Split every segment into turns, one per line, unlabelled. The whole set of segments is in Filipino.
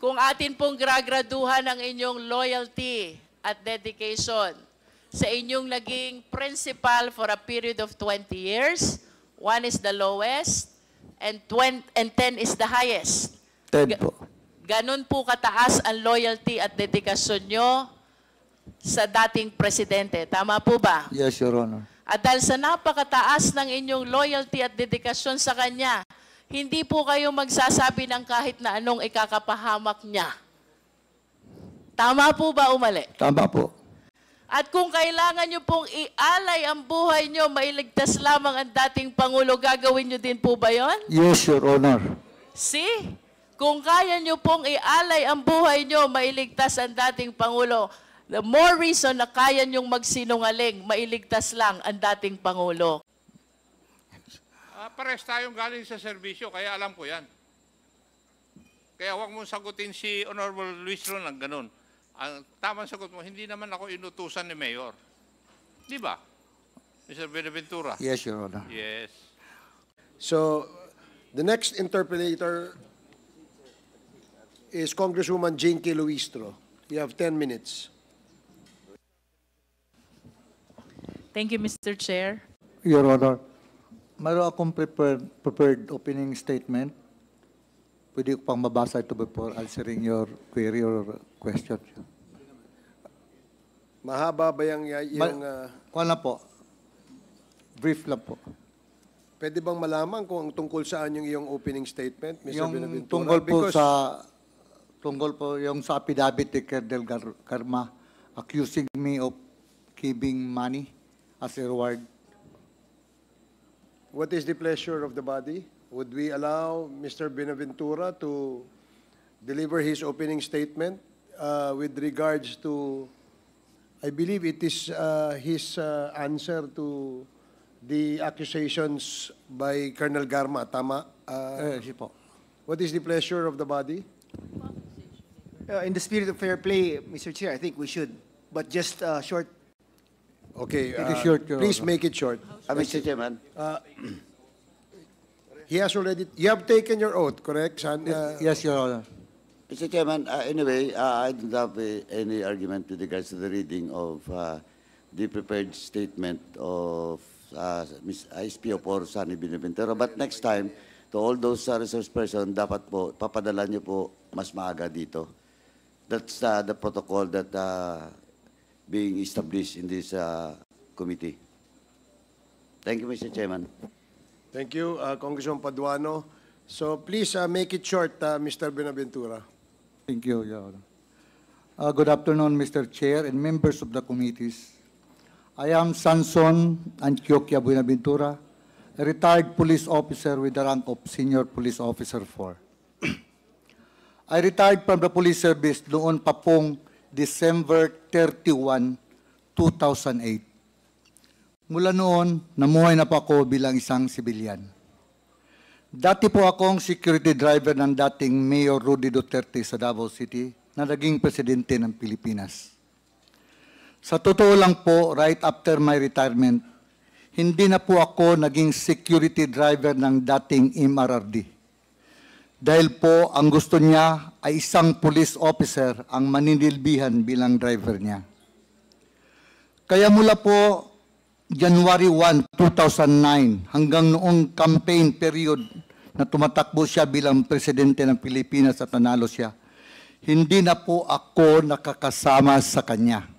kung atin pong gragraduhan ang inyong loyalty at dedication sa inyong naging principal for a period of 20 years, 1 is the lowest, and 10 is the highest.
10 po.
Ganon po kataas ang loyalty at dedikasyon nyo sa dating presidente. Tama po ba?
Yes, Your Honor.
At dahil sa napakataas ng inyong loyalty at dedikasyon sa kanya, hindi po kayo magsasabi ng kahit na anong ikakapahamak niya. Tama po ba o mali?
Tama po.
At kung kailangan nyo pong ialay ang buhay nyo, mailigtas lamang ang dating Pangulo, gagawin nyo din po ba yon?
Yes, Your Honor.
See? Kung kaya nyo pong ialay ang buhay nyo, mailigtas ang dating Pangulo, the more reason na kaya nyong magsinungaling, mailigtas lang ang dating Pangulo.
Pares tayong galing sa serbisyo, kaya alam ko yan. Kaya huwag mong sagutin si Honorable Luis Ron ng ganun. Ang tamang sagot mo, hindi naman ako inutusan ni Mayor. Di ba? Mr. Benaventura?
Yes, Your Honor.
Yes.
So, the next interpellator is Congresswoman Jinky Luistro. You have 10 minutes.
Thank you, Mr. Chair.
Your Honor, mayroon akong prepared opening statement. Pwede ko pang mabasa ito before answering your query or question.
Mahaba ba yung
Kuha na po. Brief lang po.
pwede bang malaman kung tungkol saan yung iyong opening statement, Mr.
Yung
Benaventura?
tungkol po yung sa affidavit ni Colonel Garma accusing me of giving money as a reward.
What is the pleasure of the body? Would we allow Mr. Benaventura to deliver his opening statement with regards to, I believe it is his answer to the accusations by Colonel Garma, tama? What is the pleasure of the body?
In the spirit of fair play, Mr. Chair, I think we should, but just short.
Okay,
please
make it short.
Mr. Chairman.
He has already, you have taken your oath, correct?
Yes, Your Honor.
Mr. Chairman, anyway, I don't have any argument with regards to the reading of the prepared statement of Ms. ISPO for Sunny Benaventura. But next time, to all those resource persons, dapat po, papadala niyo po mas maaga dito. That's the protocol that being established in this committee. Thank you, Mr. Chairman.
Thank you, Congressman Paduano. So please make it short, Mr. Benaventura.
Thank you, Your Honor. Good afternoon, Mr. Chair and members of the committees. I am Sanson Antioquia Buenaventura, a retired police officer with the rank of Senior Police Officer 4. I retired from the police service noon pa pong December 31, 2008. Mula noon, namuhay na po ako bilang isang sibilyan. Dati po akong security driver ng dating Mayor Rudy Duterte sa Davao City na naging presidente ng Pilipinas. Sa totoo lang po, right after my retirement, hindi na po ako naging security driver ng dating MRRD. Dahil po, ang gusto niya ay isang police officer ang maninilbihan bilang driver niya. Kaya mula po January 1, 2009 hanggang noong campaign period na tumatakbo siya bilang presidente ng Pilipinas at nanalo siya, hindi na po ako nakakasama sa kanya.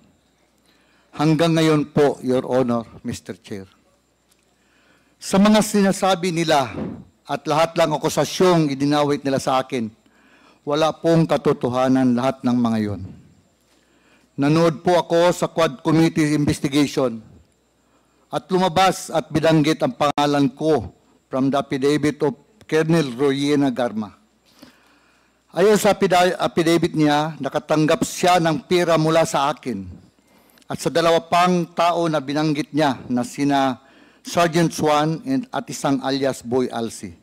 Hanggang ngayon po, Your Honor, Mr. Chair. Sa mga sinasabi nila at lahat lang akusasyong idinawit nila sa akin, wala pong katotohanan lahat ng mga yon. Nanood po ako sa Quad Committee investigation at lumabas at binanggit ang pangalan ko from the affidavit of Colonel Royena Garma. Ayon sa affidavit niya, nakatanggap siya ng pera mula sa akin at sa dalawa pang tao na binanggit niya na sina Sergeant Swan at isang alias Boy Alsi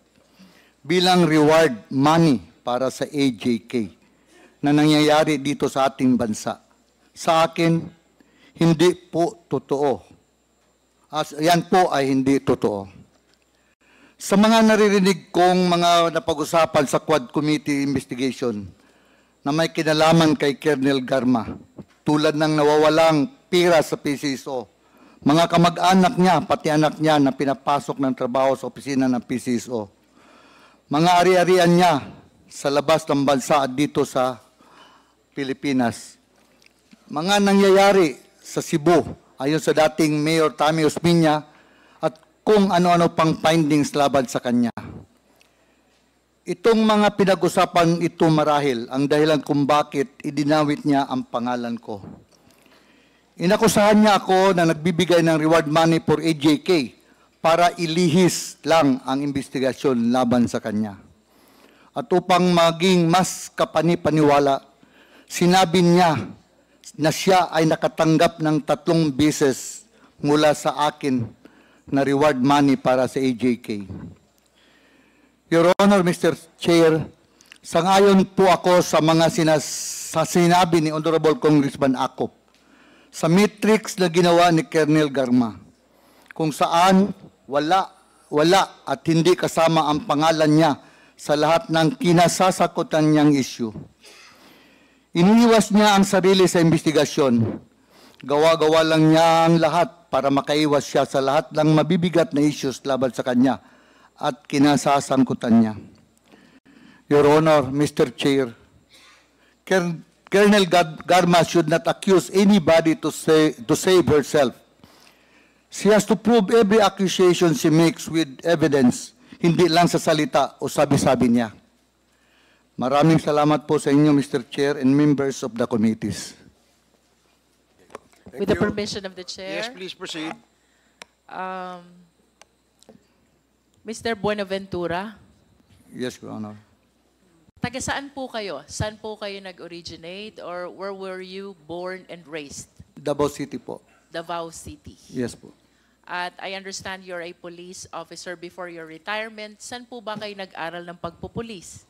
bilang reward money para sa AJK na nangyayari dito sa ating bansa. Sa akin, hindi po totoo. Yan po ay hindi totoo. Sa mga naririnig kong mga napag-usapan sa Quad Committee investigation, na may kinalaman kay Colonel Garma, tulad ng nawawalang pira sa PCSO, mga kamag-anak niya, pati anak niya na pinapasok ng trabaho sa opisina ng PCSO, mga ari-arian niya sa labas ng bansa at dito sa Pilipinas, mga nangyayari sa Cebu ayon sa dating Mayor Tammy Osmeña at kung ano-ano pang findings laban sa kanya. Itong mga pinag-usapan ito marahil ang dahilan kung bakit idinawit niya ang pangalan ko. Inakusahan niya ako na nagbibigay ng reward money for AJK para ilihis lang ang investigasyon laban sa kanya. At upang maging mas kapani-paniwala, sinabi niya na siya ay nakatanggap ng 3 beses mula sa akin na reward money para sa AJK. Your Honor, Mr. Chair, sangayon po ako sa mga sinabi ni Honorable Congressman Acop sa matrix na ginawa ni Colonel Garma, kung saan wala at hindi kasama ang pangalan niya sa lahat ng kinasasakutan niyang issue. Iniiwas niya ang sarili sa investigasyon. Gawa-gawa lang niya ang lahat para makaiwas siya sa lahat ng mabibigat na issues laban sa kanya at kinasasangkutan niya. Your Honor, Mr. Chair, Colonel Garma should not accuse anybody to save herself. She has to prove every accusation she makes with evidence, hindi lang sa salita o sabi-sabi niya. Maraming salamat po sa inyo, Mr. Chair and members of the committees.
With the permission of the chair.
Yes, please proceed.
Mr. Buenaventura,
Yes, Your Honor.
taga saan po kayo? Saan po kayo nag-originate or where were you born and raised?
Davao City po.
Davao City.
Yes po.
At I understand you're a police officer before your retirement. Saan po ba kayo nag-aral ng pagpupulis?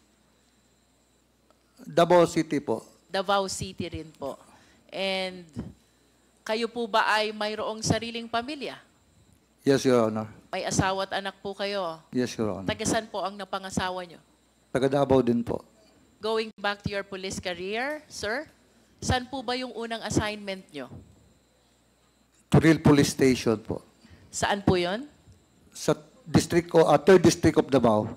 Davao City po.
Davao City rin po. And kayo po ba ay mayroong sariling pamilya?
Yes, Your Honor.
May asawa at anak po kayo.
Yes, Your Honor.
Taga saan po ang napangasawa nyo?
Taga Davao din po.
Going back to your police career, sir, saan po ba yung unang assignment nyo?
Turil Police Station po.
Saan po yon?
Sa district o 3rd District of Davao.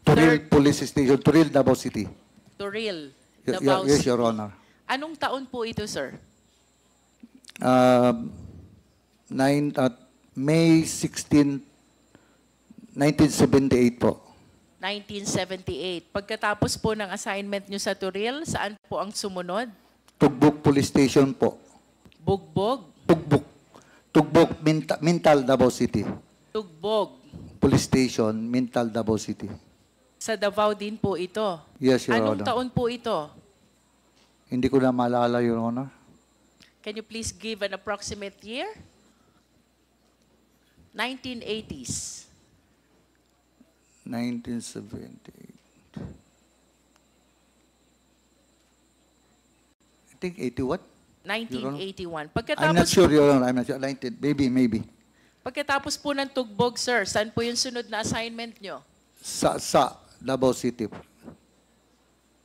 Turil Police Station, Turil, Davao City.
Turil, Davao
Yes,
City.
Your Honor.
Anong taon po ito, sir?
May 16, 1978 po.
1978. Pagkatapos po ng assignment nyo sa Turil, saan po ang sumunod?
Tugbok Police Station po.
Bugbog,
Tugbok, Mintal, Davao City.
Tugbog.
Police Station, Mintal, Davao City.
Sa Davao din po ito.
Yes, Your
Anong
Honor.
taon po ito?
Hindi ko na maalala, Your Honor.
Can you please give an approximate year? 1980s.
1978. I think 80 what?
1981.
I'm not sure, Your Honor. I'm not sure. 19, maybe.
Pagkatapos po ng Tugbog, sir, saan po yung sunod na assignment nyo?
Sa Davao City.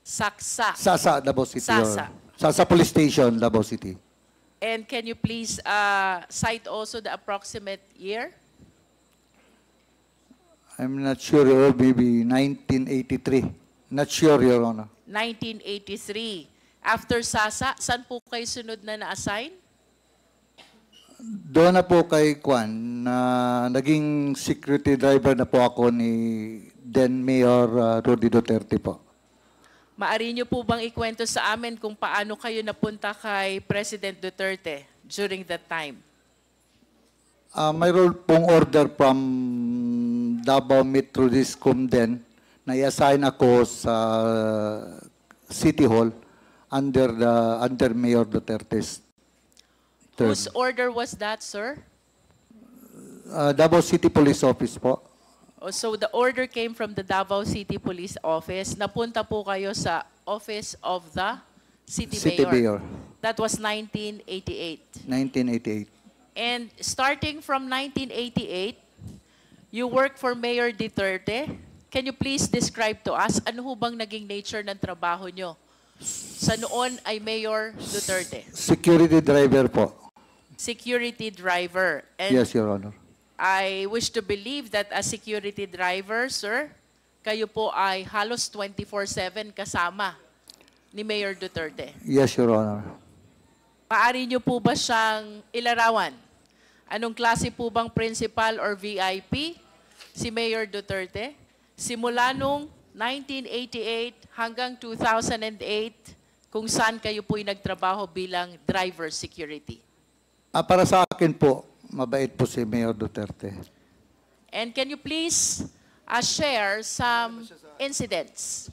Saksa.
Sa Davao City. Your
Sasa.
Honor. Sa Police Station, Davao City.
And can you please cite also the approximate year?
I'm not sure, Your Honor. Maybe 1983. Not sure, Your Honor.
1983. After Sasa, saan po kayo sunod na na-assign?
Doon na po kay Kwan, na naging security driver na po ako ni then Mayor Rudy Duterte po.
Maari niyo po bang ikwento sa amin kung paano kayo napunta kay President Duterte during that time?
Mayroon pong order from Davao Metro Discom din na i-assign ako sa City Hall under Mayor Duterte's term.
Whose order was that, sir?
Davao City Police Office po.
Oh, so the order came from the Davao City Police Office. Napunta po kayo sa Office of the City Mayor. That was 1988.
1988.
And starting from 1988, you worked for Mayor Duterte. Can you please describe to us ano ho bang naging nature ng trabaho nyo sa noon ay Mayor Duterte?
Security driver po.
Security driver. And
Yes, Your Honor.
I wish to believe that as security driver, sir, kayo po ay halos 24/7 kasama ni Mayor Duterte.
Yes, Your Honor.
Paari niyo po ba siyang ilarawan? Anong klase po bang principal or VIP si Mayor Duterte? Simula nung 1988 hanggang 2008, kung saan kayo po'y nagtrabaho bilang driver security.
Para sa akin po, mabait po si Mayor Duterte.
And can you please share some incidents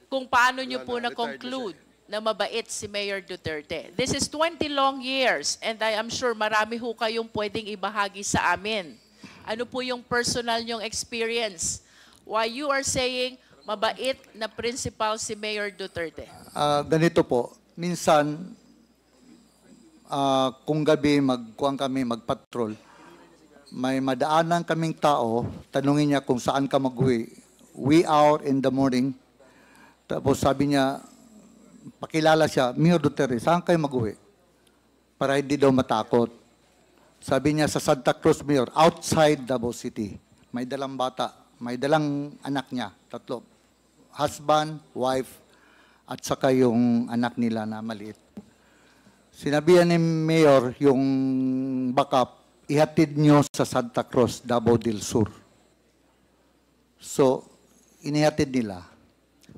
kung paano niyo po na-conclude na mabait si Mayor Duterte? This is 20 long years and I am sure marami ho kayong pwedeng ibahagi sa amin. Ano po yung personal nyong experience? Why you are saying mabait na principal si Mayor Duterte?
Ganito po, minsan, kung gabi magpatrol, may madaanan kaming tao, tanungin niya kung saan ka mag-uwi. We out in the morning. Tapos sabi niya, pakilala siya, Mayor Duterte, saan kayo mag-uwi? Para hindi daw matakot. Sabi niya sa Santa Cruz, Mayor, outside Davao City. May dalang bata, may dalang anak niya, 3. Husband, wife, at saka yung anak nila na maliit. Sinabihan ni Mayor yung backup, ihatid nyo sa Santa Cruz, Davao del Sur. So, inihatid nila.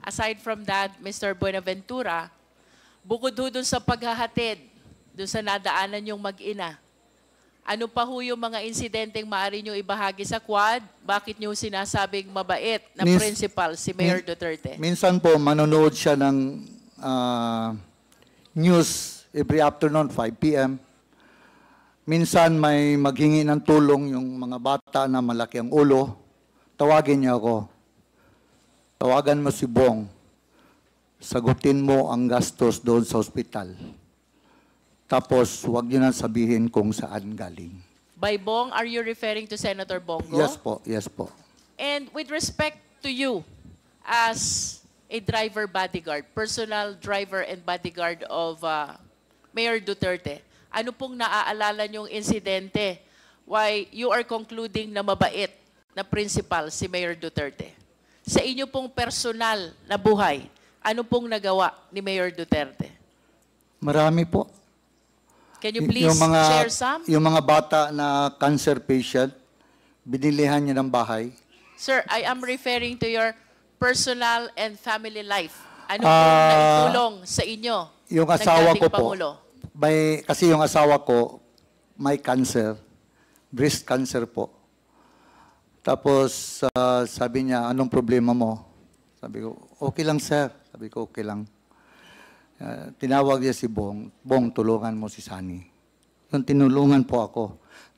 Aside from that, Mr. Buenaventura, bukod ho dun sa paghahatid, dun sa nadaanan yung mag-ina, ano pa ho yung mga insidenteng maaari nyo ibahagi sa Quad? Bakit nyo sinasabing mabait na principal si Mayor Duterte?
Minsan po, manonood siya ng news every afternoon, 5 p.m. Minsan may maghingi ng tulong yung mga bata na malaki ang ulo. Tawagin niya ako. Tawagan mo si Bong. Sagutin mo ang gastos doon sa ospital. Tapos, huwag niyo nang sabihin kung saan galing.
By Bong, are you referring to Senator Bongo?
Yes po, yes po.
And with respect to you as a driver bodyguard, personal driver and bodyguard of Mayor Duterte, ano pong naaalala niyong insidente why you are concluding na mabait na principal si Mayor Duterte? Sa inyo pong personal na buhay, ano pong nagawa ni Mayor Duterte?
Marami po.
Can you please share some?
Yung mga bata na cancer patient, binilihan niya ng bahay.
Sir, I am referring to your personal and family life. Ano pong naitulong sa inyo
Yung
ng
asawa
dating
ko po,
Pangulo?
kasi yung asawa ko, may cancer, breast cancer po. Tapos sabi niya, anong problema mo? Sabi ko, okay lang sir. Sabi ko, okay lang. Tinawag niya si Bong, Bong, tulungan mo si Sunny. Yung tinulungan po ako.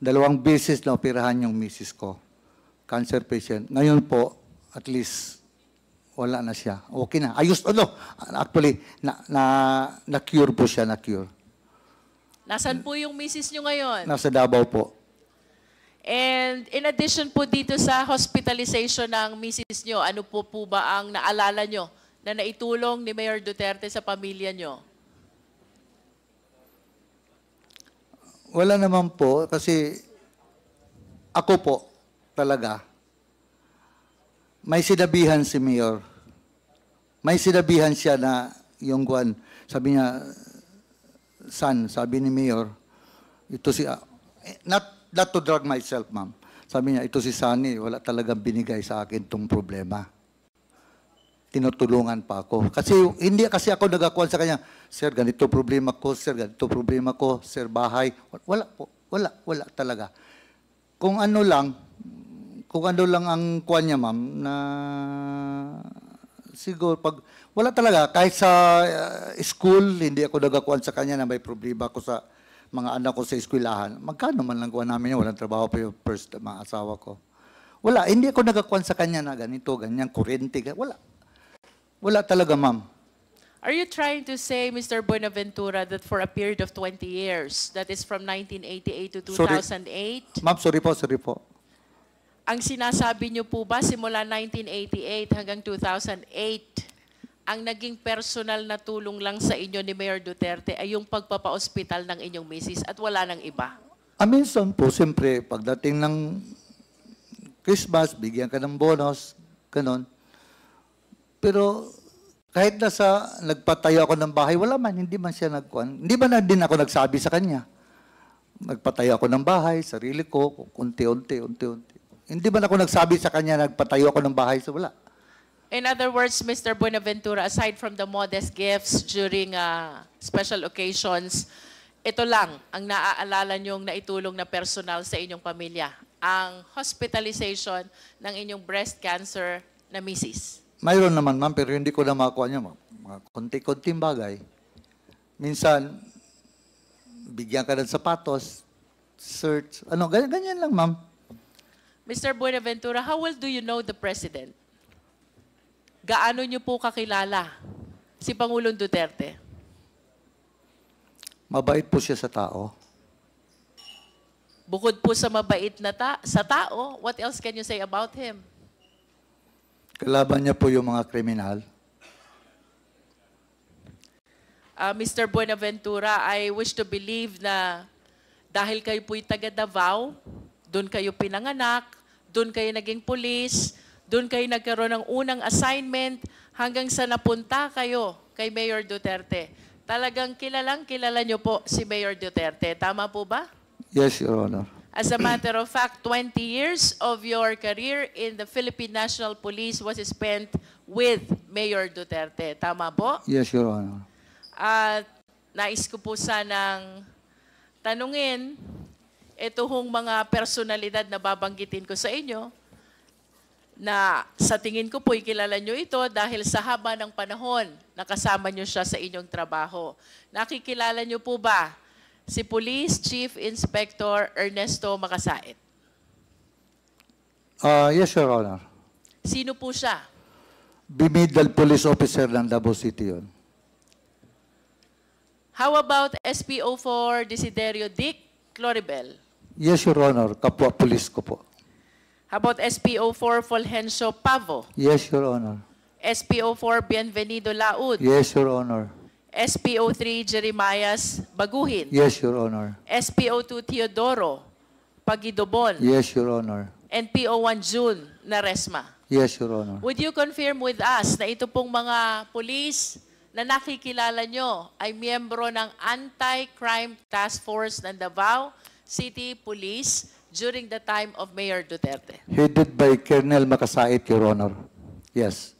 2 beses na operahan yung misis ko. Cancer patient. Ngayon po, at least, wala na siya. Okay na. Ayos, actually, na-cure po siya, na-cure.
Nasaan po yung misis nyo ngayon?
Nasa Davao po.
And in addition po dito sa hospitalization ng misis nyo, ano po ba ang naalala nyo na naitulong ni Mayor Duterte sa pamilya nyo?
Wala naman po, kasi ako po, talaga, may sinabihan si Mayor. May sinabihan siya na yung guwan, sabi niya, son, sabi ni Mayor, ito si, not to drag myself, ma'am. Sabi niya, ito si Sunny, wala talagang binigay sa akin tong problema. Tinutulungan pa ako. Kasi hindi kasi ako nagakuan sa kanya, sir, ganito problema ko, sir, ganito problema ko, sir, bahay. Wala po, wala talaga. Kung ano lang ang kuan niya, ma'am, na siguro pag wala talaga kahit sa school, hindi ako nagakuan sa kanya na may problema ko sa mga anak ko sa eskwelahan. Magkano man lang kuan namin yun, walang trabaho pa yung first mga asawa ko. Wala, hindi ako nagakuan sa kanya na ganito, ganyan, kurente, wala talaga, ma'am.
Are you trying to say, Mr. Buenaventura, that for a period of 20 years, that is from 1988 to 2008,
Ma'am, sorry po.
ang sinasabi niyo po ba simula 1988 hanggang 2008 ang naging personal na tulong lang sa inyo ni Mayor Duterte ay yung pagpapa-ospital ng inyong misis at wala nang iba?
Minsan po, siyempre, pagdating ng Christmas, bigyan ka ng bonus, ganon. Pero kahit nagpatayo ako ng bahay, wala man, hindi man siya nagkuhan. Hindi man na din ako nagsabi sa kanya. Nagpatayo ako ng bahay, sarili ko, unti-unti. Hindi man ako nagsabi sa kanya, nagpatayo ako ng bahay, so wala.
In other words, Mr. Buenaventura, aside from the modest gifts during special occasions, ito lang ang naaalala niyong naitulong na personal sa inyong pamilya, ang hospitalization ng inyong breast cancer na misis.
Mayroon naman, ma'am, pero hindi ko na makuha niya. Mga konti-konting bagay. Minsan, bigyan ka ng sapatos, shirts, ganyan lang, ma'am.
Mr. Buenaventura, how well do you know the President? Gaano niyo po kakilala si Pangulong Duterte?
Mabait po siya sa tao.
Bukod po sa mabait na sa tao, what else can you say about him?
Kalaban niya po yung mga kriminal.
Mr. Buenaventura, I wish to believe na dahil kayo po'y taga Davao, doon kayo pinanganak, doon kayo naging pulis, doon kayo nagkaroon ng unang assignment hanggang sa napunta kayo kay Mayor Duterte. Talagang kilala niyo po si Mayor Duterte. Tama po ba?
Yes, Your Honor.
As a matter of fact, 20 years of your career in the Philippine National Police was spent with Mayor Duterte. Tama po?
Yes, Your Honor.
At nais ko po sanang tanungin ito hong mga personalidad na babanggitin ko sa inyo na sa tingin ko po kilala nyo ito dahil sa haba ng panahon nakasama nyo siya sa inyong trabaho. Nakikilala nyo po ba si Police Chief Inspector Ernesto Makasait?
Yes, Your Honor.
Sino po siya?
Bimidal Police Officer ng Davao City yun.
How about SPO4 Desiderio Dick Cloribel?
Yes, Your Honor. Kapwa police ko po.
How about SPO4 Fulgencio Pavo?
Yes, Your Honor.
SPO4 Bienvenido Laud?
Yes, Your Honor.
SPO3 Jeremias Baguhin?
Yes, Your Honor.
SPO2 Teodoro Pagidobon?
Yes, Your Honor.
And PO1 June Naresma?
Yes, Your Honor.
Would you confirm with us na ito pong mga police na nakikilala nyo ay miyembro ng Anti-Crime Task Force ng Davao City Police during the time of Mayor Duterte?
Headed by Colonel Makasait, Your Honor. Yes.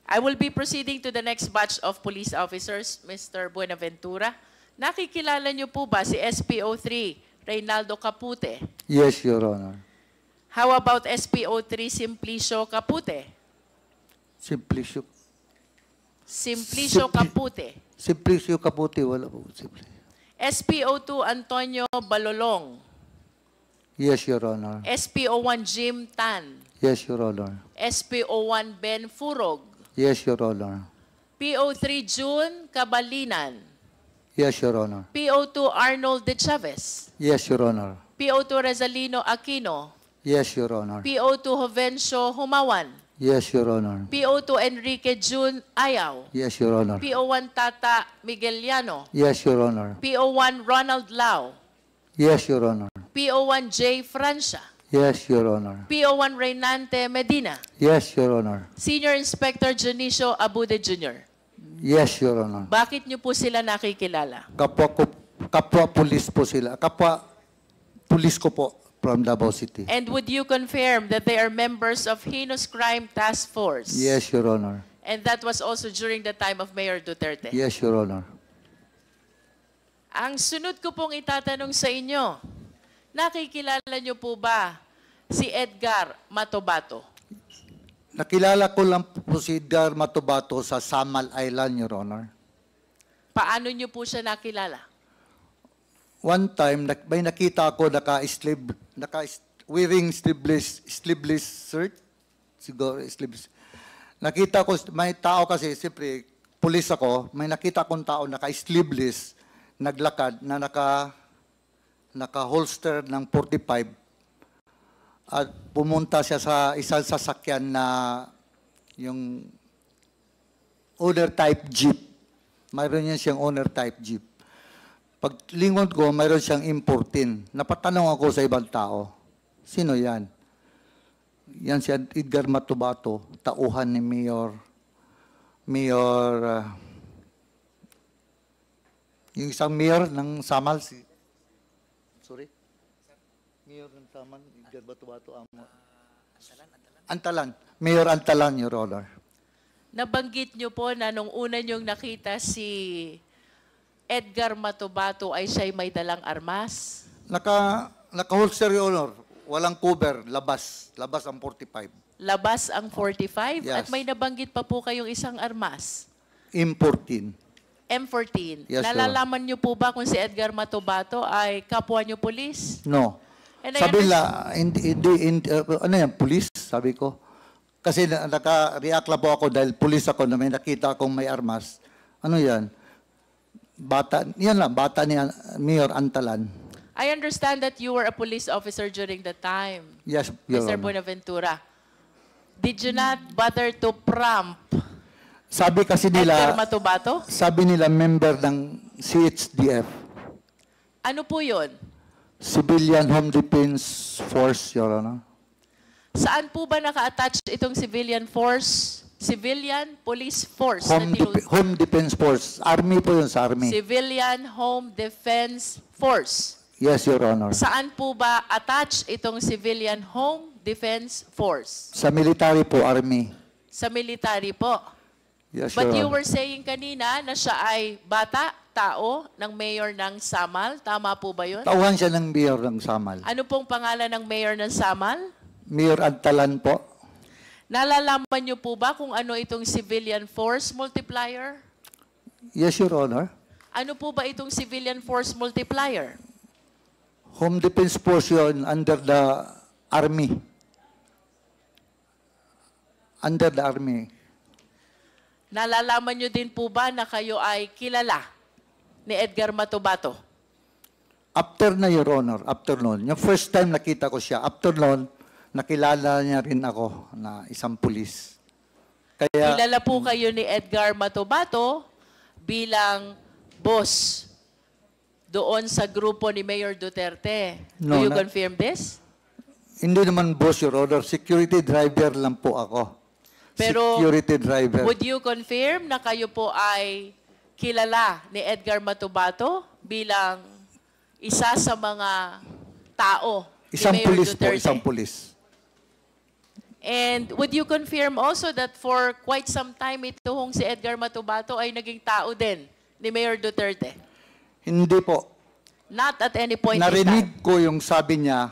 I will be proceeding to the next batch of police officers, Mr. Buenaventura. Nakikilala niyo po ba si SPO3 Reynaldo Capute?
Yes, Your Honor.
How about SPO3 Simplicio Capute?
Simplicio.
Simplicio Capute.
Simplicio Caputi, wala po.
SPO2 Antonio Balolong.
Yes, Your Honor.
SPO1 Jim Tan.
Yes, Your Honor.
SPO1 Ben Furog.
Yes, Your Honor.
PO3 June Cabalinan.
Yes, Your Honor.
PO2 Arnold De Chavez.
Yes, Your Honor.
PO2 Rezalino Aquino.
Yes, Your Honor.
PO2 Jovencio Humawan.
Yes, Your Honor.
PO2 Enrique June Ayaw.
Yes, Your Honor.
PO1 Tata Migueliano.
Yes, Your Honor.
PO1 Ronald Lau.
Yes, Your Honor.
PO1 J. Francia.
Yes, Your Honor.
PO1 Reynante Medina.
Yes, Your Honor.
Senior Inspector Junicio Abude Jr.
Yes, Your Honor.
Bakit niyo po sila nakikilala?
Kapwa police po sila. Kapwa police ko po from Davao City.
And would you confirm that they are members of Heinous Crime Task Force?
Yes, Your Honor.
And that was also during the time of Mayor Duterte?
Yes, Your Honor.
Ang sunod ko pong itatanong sa inyo, nakikilala niyo po ba si Edgar Matobato?
Nakilala ko lang po si Edgar Matobato sa Samal Island, Your Honor.
Paano niyo po siya nakilala?
One time, may nakita ako wearing sleeveless shirt. Siguro, sleeveless. Nakita ko, may tao kasi, siyempre, pulis ako, may nakita akong tao naka-sleeveless, naglakad, na naka-holster ng 45 at pumunta siya sa isang sasakyan na yung owner type jeep. Mayroon yan siyang owner type jeep. Pag lingon ko, mayroon siyang importin. Napatanong ako sa ibang tao, sino yan? Yan si Edgar Matubato, tauhan ni yung isang mayor ng Samal, Mayor ng Samal, Edgar Matubato, Antalan. Mayor Antalan, Your Honor.
Nabanggit niyo po na nung una niyong nakita si Edgar Matubato ay siya'y may dalang armas.
Naka-holster, Your Honor. Walang cover, labas ang 45.
Labas ang 45
Yes.
at may nabanggit pa po kayong isang armas.
M14.
M14.
Yes, Your
Nalalaman niyo po ba kung si Edgar Matubato ay kapwa niyo pulis?
No.
And I
Sabi nila, ano yan, police? Sabi ko. Kasi naka-react lang po ako dahil police ako na may nakita akong may armas. Ano yan? Bata, yan lang, bata ni Mayor Antalan.
I understand that you were a police officer during the time,
Yes, Your
Mr.
Honor.
Buenaventura. Did you not bother to prompt
Sabi kasi
Edgar
nila,
Matubato?
sabi nila member ng CHDF,
Ano po yun?
Civilian Home Defense Force, Your Honor.
Saan po ba naka-attach itong civilian force? Civilian Police Force. na
Home Defense Force. Army po yun sa Army.
Civilian Home Defense Force.
Yes, Your Honor.
Saan po ba attach itong Civilian Home Defense Force?
Sa military po, Army.
Sa military po.
Yes,
But you
Your Honor.
were saying kanina na siya ay bata, tao, ng mayor ng Samal. Tama po ba yun?
Tauhan siya ng mayor ng Samal.
Ano pong pangalan ng mayor ng Samal?
Mayor Antalan po.
Nalalaman niyo po ba kung ano itong Civilian Force Multiplier?
Yes, Your Honor.
Ano po ba itong Civilian Force Multiplier?
Home Defense Force yun under the Army. Under the Army.
Nalalaman niyo din po ba na kayo ay kilala ni Edgar Matubato?
After na, Your Honor, after noon. Yung first time nakita ko siya, after noon, nakilala niya rin ako na isang pulis. Kaya,
Kilala po kayo ni Edgar Matubato bilang boss doon sa grupo ni Mayor Duterte.
No,
Do you
na-
confirm this?
hindi naman boss, Your Honor. Security driver lang po ako.
Pero
Security driver.
would you confirm na kayo po ay kilala ni Edgar Matubato bilang isa sa mga tao
Isang
ni Mayor
pulis po,
Duterte?
isang pulis.
And would you confirm also that for quite some time ito hong si Edgar Matubato ay naging tao din ni Mayor Duterte?
Hindi po.
Not at any point in time.
Narinig ko yung sabi niya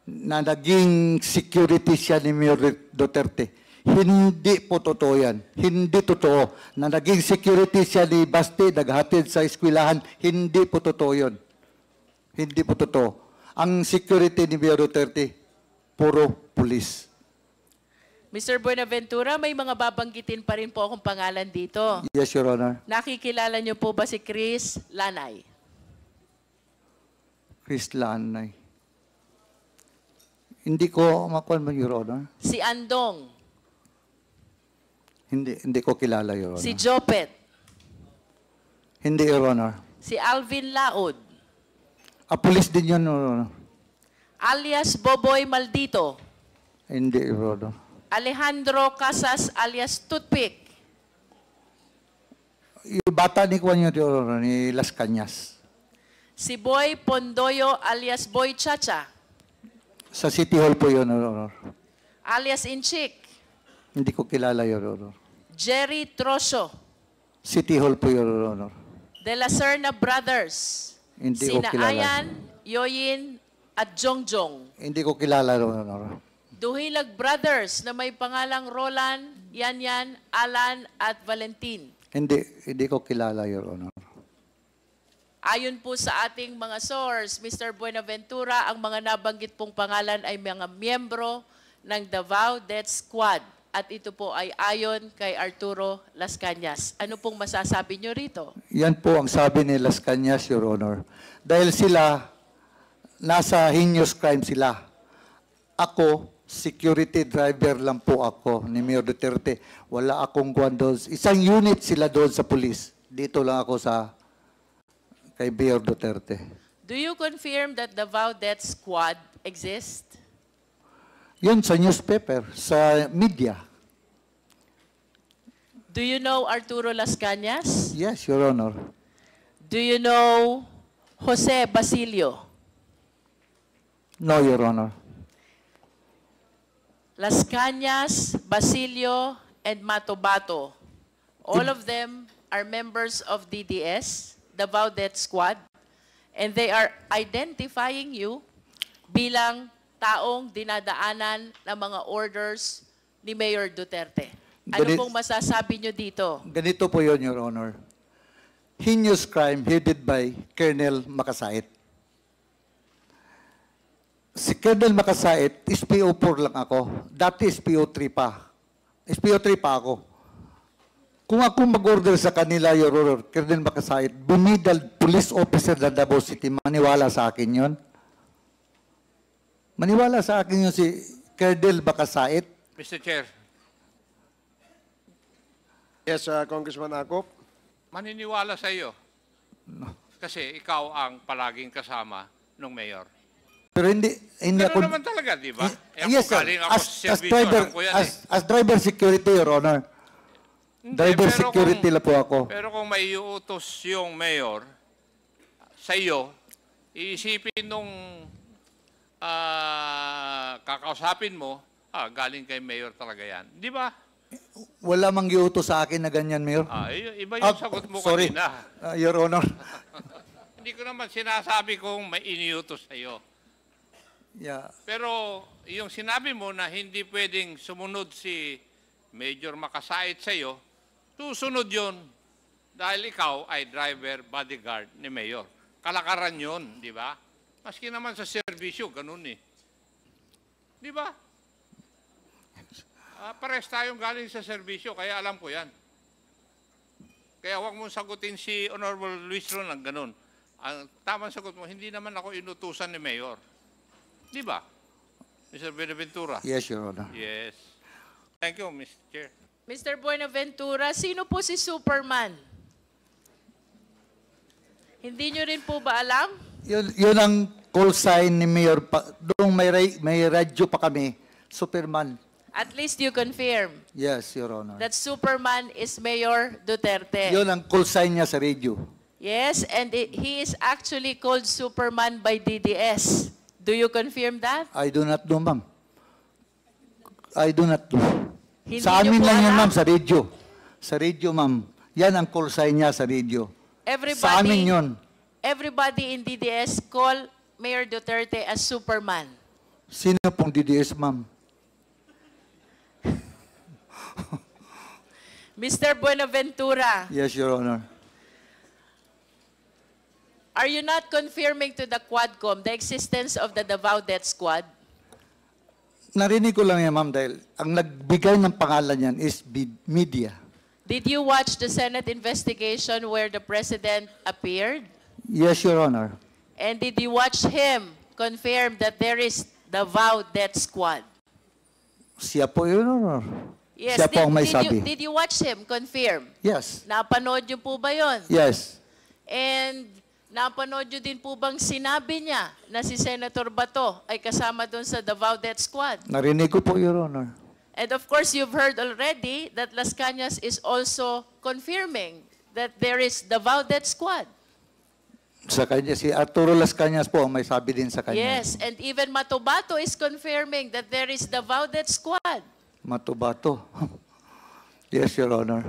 na naging security siya ni Mayor Duterte. Hindi po totoo yan. Hindi totoo. Na naging security siya ni Basti, naghatid sa eskwelahan. Hindi po totoo yun. Hindi po totoo. Ang security ni Mayor Duterte, puro pulis.
Mr. Buenaventura, may mga babanggitin pa rin po akong pangalan dito.
Yes, Your Honor.
Nakikilala niyo po ba si Chris Lanay?
Chris Lanay. Hindi ko makuha mo, Your Honor.
Si Andong?
Hindi ko kilala, Your Honor.
Si Jopet?
Hindi, Your Honor.
Si Alvin Laod?
Pulis din yun, Your Honor.
Alias Boboy Maldito?
Hindi, Your Honor.
Alejandro Casas alias Toothpick?
Yung bata ni Juan yun, Your Honor, ni Las Cañas.
Si Boy Pondoyo alias Boy Chacha?
Sa City Hall po yun, Your Honor.
Alias Inchik?
Hindi ko kilala, Your Honor.
Jerry Troso?
City Hall po, Your Honor.
De La Serna Brothers?
Hindi ko
Sina
kilala.
Ayan, Yoyin, at Jongjong?
Hindi ko kilala, Your Honor.
Duhilag Brothers na may pangalang Roland, Yanyan, Alan, at Valentin.
Hindi ko kilala, Your Honor.
Ayon po sa ating mga source, Mr. Buenaventura, ang mga nabanggit pong pangalan ay mga miyembro ng Davao Death Squad. At ito po ay ayon kay Arturo Las Cañas. Ano pong masasabi nyo rito?
Yan po ang sabi ni Las Cañas, Your Honor. Dahil sila, nasa heinous crime sila. Ako, Security driver lang po ako ni Mayor Duterte. Wala akong kwan doon. Isang unit sila doon sa police. Dito lang ako sa kay Mayor Duterte.
Do you confirm that the Vow Death Squad exists?
Yun sa newspaper, sa media.
Do you know Arturo Las Cañas?
Yes, Your Honor.
Do you know Jose Basilio?
No, Your Honor.
Las Cañas, Basilio, and Matobato. All of them are members of DDS, the Vow Death Squad, and they are identifying you bilang taong dinadaanan ng mga orders ni Mayor Duterte. Ano pong masasabi nyo dito?
Ganito po yun, Your Honor. Heinous crime headed by Colonel Makasait. Si Colonel Makasait, SPO4 lang ako. Dati SPO3 pa. SPO3 pa ako. Kung ako mag-order sa kanila, Your Honor, Colonel Makasait, bumidal police officer ng Davao City, maniwala sa akin yon. Maniwala sa akin yun si Colonel Makasait.
Mr. Chair,
Yes, Congressman Akop.
maniniwala sa iyo. Kasi ikaw ang palaging kasama ng mayor.
Pero hindi
Pero
ako...
naman talaga, di ba?
Yes, sir.
Galing ako sa
As
servisyo,
driver,
alam ko yan
as driver security, Your Honor.
Hindi,
Driver
pero
security
kung-
lang po ako.
Pero kung may iutos yung mayor sa iyo, iisipin nung kakausapin mo, galing kay mayor talaga yan. Di ba?
Wala mang giuto sa akin na ganyan, Mayor.
Iba yung sagot mo
sorry.
kanina.
Your Honor.
Hindi ko naman sinasabi kung may iniutos sa iyo.
Yeah.
Pero yung sinabi mo na hindi pwedeng sumunod si Major Makasait sa iyo, susunod yun dahil ikaw ay driver bodyguard ni Mayor. Kalakaran yun, di ba? Maski naman sa serbisyo, ganun eh. Di ba? Pares tayong galing sa serbisyo, kaya alam ko yan. Kaya huwag mong sagutin si Honorable Luis Ron ng ganun. Ang tamang sagot mo, hindi naman ako inutusan ni Mayor. Di ba? Mr. Buenaventura?
Yes, Your Honor.
Yes. Thank you, Mr. Chair.
Mr. Buenaventura, sino po si Superman? Hindi nyo rin po ba alam?
Yun ang call sign ni Mayor. Doon may radyo pa kami. Superman.
At least you confirm
Yes, Your Honor.
that Superman is Mayor Duterte.
Yun ang call sign niya sa radio.
Yes, and he is actually called Superman by DDS. Do you confirm that?
I do not know, ma'am. I do not know.
Hindi
Sa
niyo
amin
po
lang yan,
alam?
ma'am, sa radio. Sa radio, ma'am. Yan ang call sign niya sa radio. Sa amin yun.
Everybody in DDS call Mayor Duterte as Superman.
Sino pong DDS, ma'am?
Mr. Buenaventura,
Yes, Your Honor.
are you not confirming to the Quadcom the existence of the Davao Death Squad?
Narinig ko lang yan, ma'am, dahil ang nagbigay ng pangalan yan is media.
Did you watch the Senate investigation where the President appeared?
Yes, Your Honor.
And did you watch him confirm that there is Davao Death Squad?
Siya po, Your Honor.
Yes,
Siya po ang may
did
sabi.
you watch him confirm?
Yes.
Napanood niyo po ba yun?
Yes.
And napanood niyo din po bang sinabi niya na si Senator Bato ay kasama doon sa Davao Death Squad?
Narinig ko po, Your Honor.
And of course, you've heard already that Las Cañas is also confirming that there is Davao Death Squad.
Sa kanya, si Arturo Las Cañas po ang may sabi din sa kanya.
Yes, and even Matobato is confirming that there is Davao Death Squad.
Matubato. Yes, Your Honor.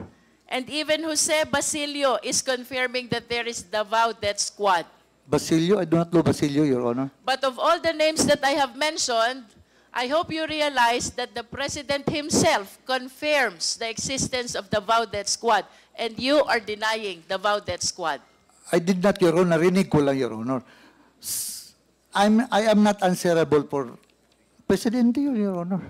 And even Jose Basilio is confirming that there is Davao Death Squad.
Basilio, I do not know Basilio, Your Honor.
But of all the names that I have mentioned, I hope you realize that the President himself confirms the existence of the Davao Death Squad, and you are denying the Davao Death Squad.
I did not, Your Honor. Narinig ko lang, Your Honor. I am not answerable for Presidente, Your Honor.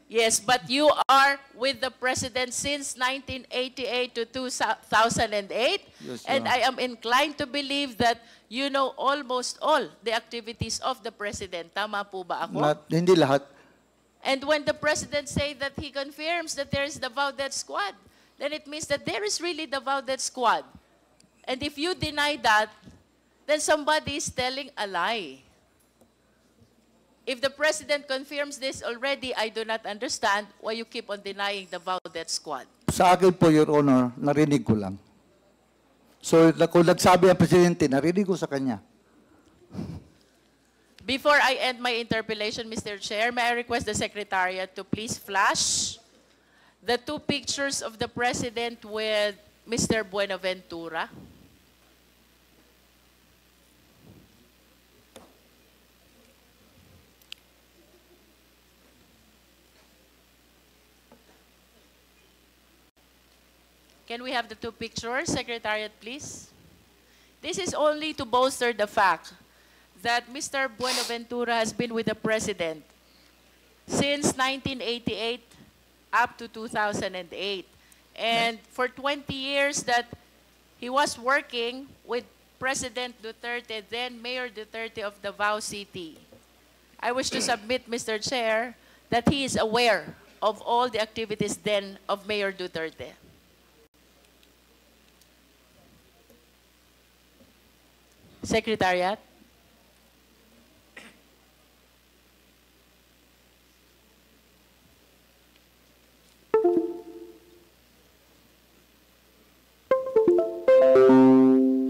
Yes, but you are with the President since 1988 to 2008,
Yes,
and
Your
I am inclined to believe that you know almost all the activities of the President. Tama po ba ako?
Hindi lahat.
And when the President say that he confirms that there is the Davao Death Squad, then it means that there is really the Davao Death Squad. And if you deny that, then somebody is telling a lie. If the President confirms this already, I do not understand why you keep on denying the Davao Death Squad.
Sa akin po, Your Honor, narinig ko lang. So, kung nagsabi ang Presidente, narinig ko sa kanya.
Before I end my interpellation, Mr. Chair, may I request the Secretariat to please flash the 2 pictures of the President with Mr. Buenaventura. Can we have the 2 pictures, Secretariat, please? This is only to bolster the fact that Mr. Buenaventura has been with the President since 1988 up to 2008. And for 20 years that he was working with President Duterte, then Mayor Duterte of Davao City. I wish to submit, Mr. Chair, that he is aware of all the activities then of Mayor Duterte. Secretariat.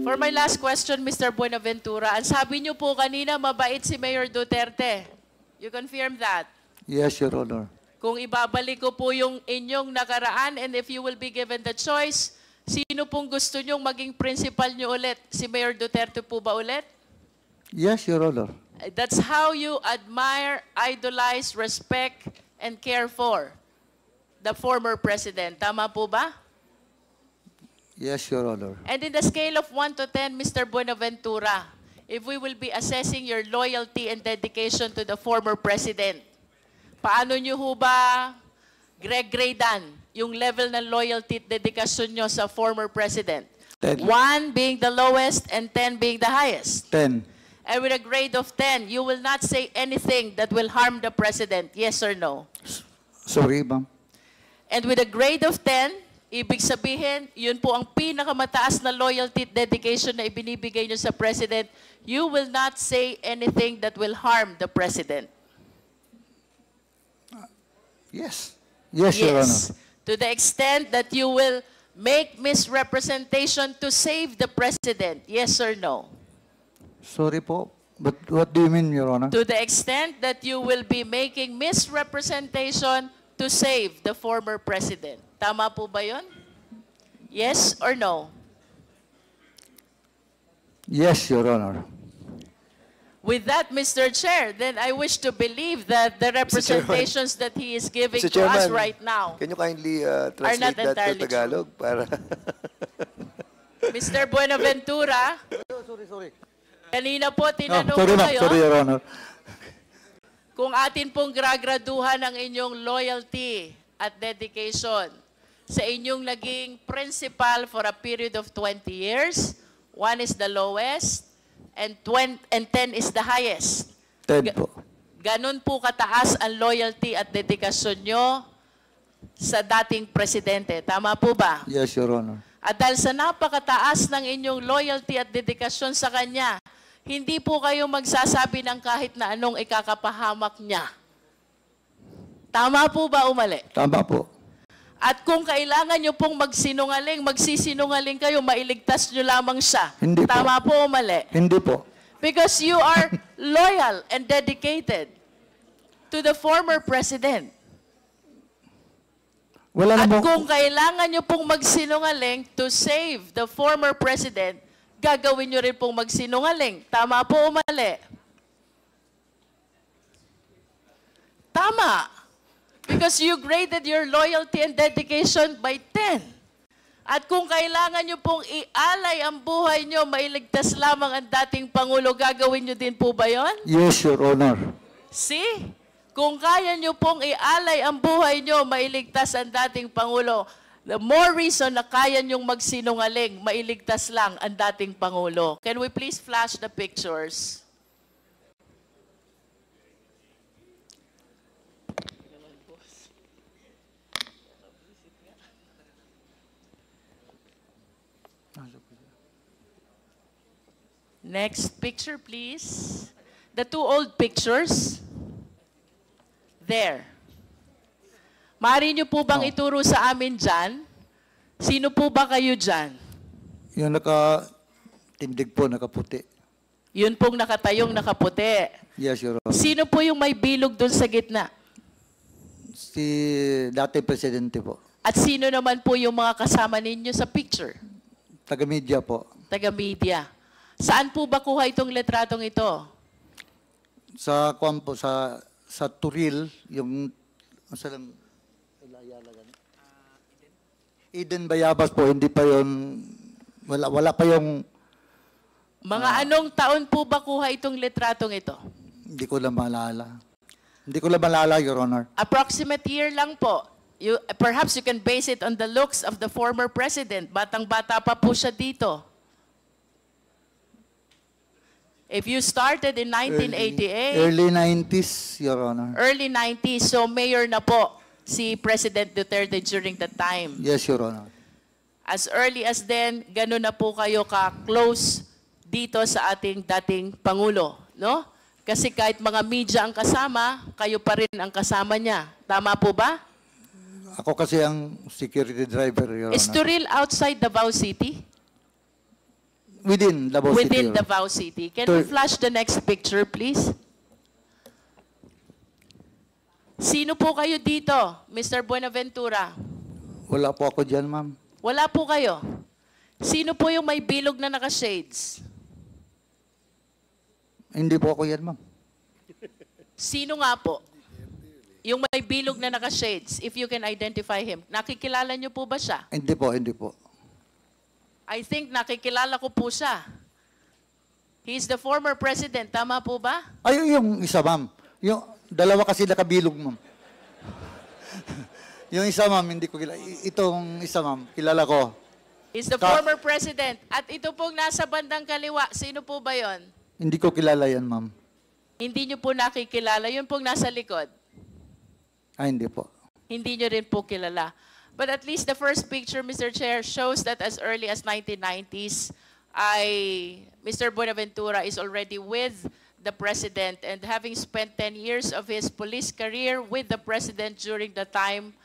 For my last question, Mr. Buenaventura, ang sabi niyo po kanina, mabait si Mayor Duterte. You confirm that?
Yes, Your Honor.
Kung ibabalik ko po yung inyong nakaraan and if you will be given the choice, sino pong gusto nyong maging principal nyo ulit? Si Mayor Duterte po ba ulit?
Yes, Your Honor.
That's how you admire, idolize, respect, and care for the former president. Tama po ba?
Yes, Your Honor.
And in the scale of 1 to 10, Mr. Buenaventura, if we will be assessing your loyalty and dedication to the former president, paano nyo ho ba gradean yung level ng loyalty at dedikasyon nyo sa former president?
10.
1 being the lowest and 10 being the highest.
10.
And with a grade of 10, you will not say anything that will harm the president, yes or no?
Sorry, ma'am.
And with a grade of 10, ibig sabihin, yun po ang pinakamataas na loyalty at dedication na ibinibigay nyo sa president, you will not say anything that will harm the president.
Yes. Yes, Your Honor.
To the extent that you will make misrepresentation to save the president, yes or no?
Sorry po. But what do you mean, Your Honor?
To the extent that you will be making misrepresentation to save the former president. Tama po ba yun? Yes or no?
Yes, Your Honor.
With that, Mr. Chair, then I wish to believe that the representations that he is giving
Mr.
to us
Chairman,
right now,
Can you kindly
not
translate that to
entirely
Tagalog? Para
Mr. Buenaventura,
Sorry.
kanina po tinanong
sorry,
ko
ma'am.
kayo
Sorry, Your Honor.
kung atin pong graduhan ang inyong loyalty at dedication sa inyong naging principal for a period of 20 years. 1 is the lowest and 10 is the highest.
10 po.
Ganon po kataas ang loyalty at dedikasyon nyo sa dating presidente. Tama po ba?
Yes, Your Honor.
At dahil sa napakataas ng inyong loyalty at dedikasyon sa kanya, hindi po kayo magsasabi ng kahit na anong ikakapahamak niya. Tama po ba o mali?
Tama po.
At kung kailangan nyo pong magsinungaling, magsisinungaling kayo, mailigtas nyo lamang siya.
Hindi po.
Tama po o mali?
Hindi po.
Because you are loyal and dedicated to the former president.
Wala
At
na po.
kung kailangan nyo pong magsinungaling to save the former president, gagawin nyo rin pong magsinungaling. Tama po o mali? Tama. Because you graded your loyalty and dedication by 10. At kung kailangan nyo pong ialay ang buhay nyo, mailigtas lamang ang dating Pangulo, gagawin nyo din po ba yon?
Yes, Your Honor.
See? Kung kaya nyo pong ialay ang buhay nyo, mailigtas ang dating Pangulo, the more reason na kaya nyong magsinungaling, mailigtas lang ang dating Pangulo. Can we please flash the pictures? Next picture, please. The two old pictures. There. Maaari niyo po bang ituro sa amin dyan? Sino po ba kayo dyan?
Yung nakatindig po, nakaputi.
Yun pong nakatayong nakaputi.
Yes, Your Honor.
Sino po yung may bilog doon sa gitna?
Si dati presidente po.
At sino naman po yung mga kasama ninyo sa picture?
Taga-media po.
Taga-media. Saan po ba kuha itong letratong ito?
Sa kuwan po, sa Turil, yung sa lang Eden Bayabas po, hindi pa yon, wala pa yung,
Mga anong taon po ba kuha itong letratong ito?
hindi ko lang maalala. Hindi ko lang maalala, Your Honor.
Approximate year lang po. Perhaps you can base it on the looks of the former president. Batang-bata pa po siya dito. If you started in 1988,
Early 90s, Your Honor.
early 90s, so mayor na po si President Duterte during that time.
Yes, Your Honor.
As early as then, gano'n na po kayo ka-close dito sa ating dating Pangulo, no? Kasi kahit mga media ang kasama, kayo pa rin ang kasama niya. Tama po ba?
Ako kasi ang security driver, Your
Is
Honor.
Turil outside Davao City?
Within Davao City.
Within
Your Honor.
Davao City. Can we flash the next picture, please? Sino po kayo dito, Mr. Buenaventura?
Wala po ako dyan, ma'am.
Wala po kayo. Sino po yung may bilog na naka-shades?
Hindi po ako yan, ma'am.
Sino nga po? Yung may bilog na naka-shades, if you can identify him. Nakikilala niyo po ba siya?
Hindi po, hindi po.
I think nakikilala ko po siya. He's the former president. Tama po ba?
Ay, yung isa, ma'am. Yung dalawa kasi nakabilog, ma'am. Yung isa, ma'am, hindi ko kilala. Itong isa, ma'am, kilala ko.
He's the former president. At ito pong nasa bandang kaliwa, sino po ba yon?
Hindi ko kilala yan, ma'am.
Hindi niyo po nakikilala. Yun pong nasa likod.
Ay, hindi po.
Hindi nyo rin po kilala. But at least the first picture, Mr. Chair, shows that as early as 1990s, Mr. Buenaventura is already with the President, and having spent 10 years of his police career with the President during the time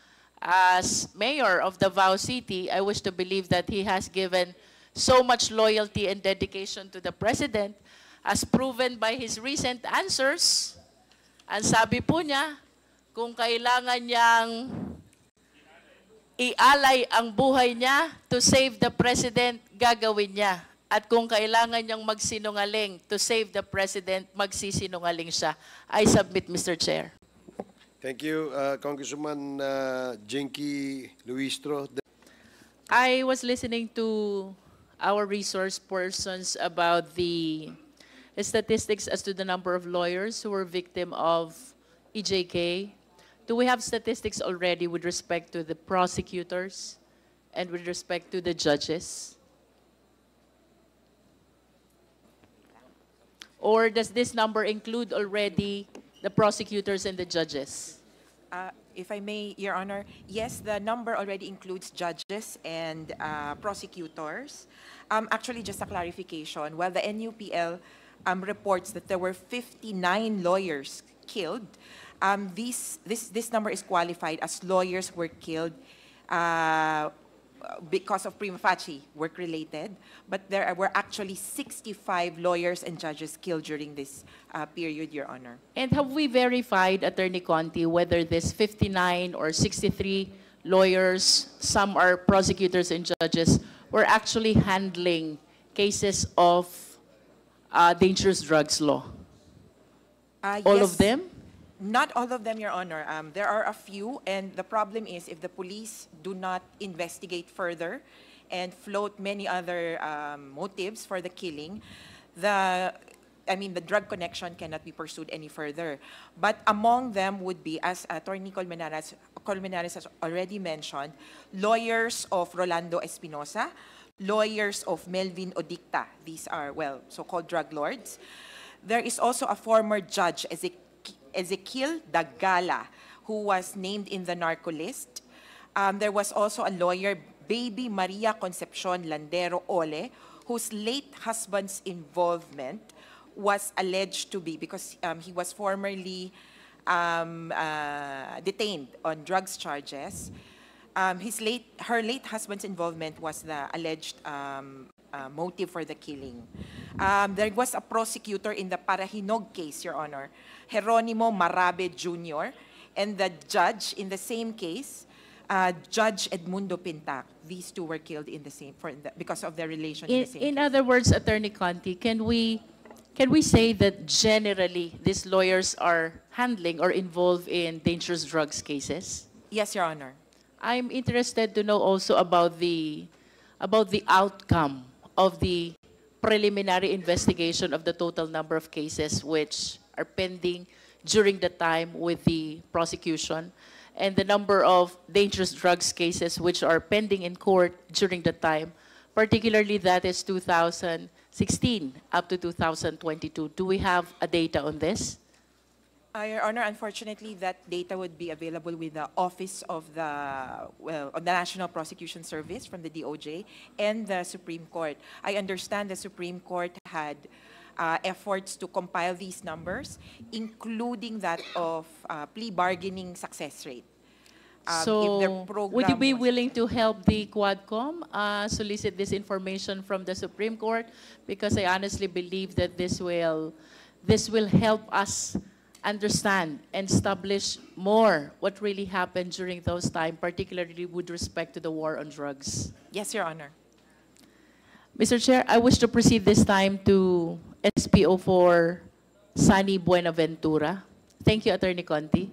as mayor of Davao City, I wish to believe that he has given so much loyalty and dedication to the President, as proven by his recent answers. Ang sabi po niya, kung kailangan niyang ialay ang buhay niya to save the President, gagawin niya. At kung kailangan niyang magsinungaling to save the President, magsisinungaling siya. I submit, Mr. Chair.
Thank you, Congresswoman Jinky Luistro.
I was listening to our resource persons about the statistics as to the number of lawyers who were victim of EJK. Do we have statistics already with respect to the prosecutors and with respect to the judges? Or does this number include already the prosecutors and the judges?
If I may, Your Honor, yes, the number already includes judges and prosecutors. Actually, just a clarification, while the NUPL reports that there were 59 lawyers killed, this number is qualified as lawyers were killed because of prima facie work-related, but there were actually 65 lawyers and judges killed during this period, Your Honor.
And have we verified, Attorney Conti, whether this 59 or 63 lawyers, some are prosecutors and judges, were actually handling cases of dangerous drugs law? All
Yes.
of them?
Not all of them, Your Honor. There are a few, and the problem is if the police do not investigate further and float many other motives for the killing, the drug connection cannot be pursued any further. But among them would be, as Attorney Colmenares has already mentioned, lawyers of Rolando Espinosa, lawyers of Melvin Odicta. These are, well, so-called drug lords. There is also a former judge, Ezekiel Dagala, who was named in the narco list. There was also a lawyer, Baby Maria Concepcion Landero Ole, whose late husband's involvement was alleged to be, because he was formerly detained on drugs charges. Her late husband's involvement was the alleged motive for the killing. There was a prosecutor in the Parahinog case, Your Honor, Jeronimo Marabe Jr., and the judge in the same case, Judge Edmundo Pintac. These two were killed in the same because of their relation in the same
In
case.
other words, Attorney Conti, can we say that generally these lawyers are handling or involved in dangerous drugs cases?
Yes, Your Honor.
I'm interested to know also about the outcome of the preliminary investigation of the total number of cases which are pending during the time with the prosecution, and the number of dangerous drugs cases which are pending in court during the time, particularly that is 2016 up to 2022. Do we have a data on this?
Your Honor, unfortunately, that data would be available with the Office of the National Prosecution Service from the DOJ and the Supreme Court. I understand the Supreme Court had efforts to compile these numbers, including that of plea bargaining success rate. If their
Would you
program
be
was-
willing to help the Quadcom solicit this information from the Supreme Court? Because I honestly believe that this will help us understand and establish more what really happened during those times, particularly with respect to the war on drugs.
Yes, Your Honor.
Mr. Chair, I wish to proceed this time to SPO4 Sunny Buenaventura. Thank you, Attorney Conti.